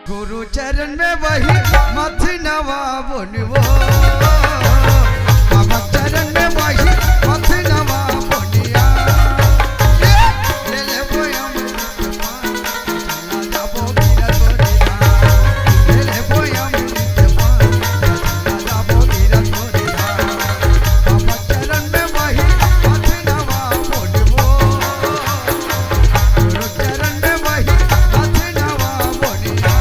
गुरु चरण में वही मत नवा बोलवो बाबा चरण में वही मत नवा बोलिया ले ले बोया चला जाबो गिरा तोरे ले ले बोया चला जाबो गिरा तोरे बाबा चरण में वही मत नवा बोलवो गुरु चरण में वही मत नवा बोलिया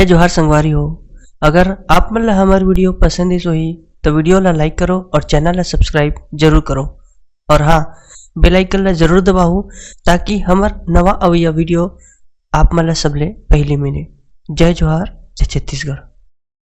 जोहार संगवारी हो। अगर आप मन ला हमार वीडियो पसंद ही सोही तो वीडियो ला लाइक करो और चैनल ला सब्सक्राइब जरूर करो और हाँ बेल आइकन ला जरूर दबाओ ताकि हमार नवा अवैया वीडियो आप मन ला सबले पहले मिले। जय जोहार, जय छत्तीसगढ़।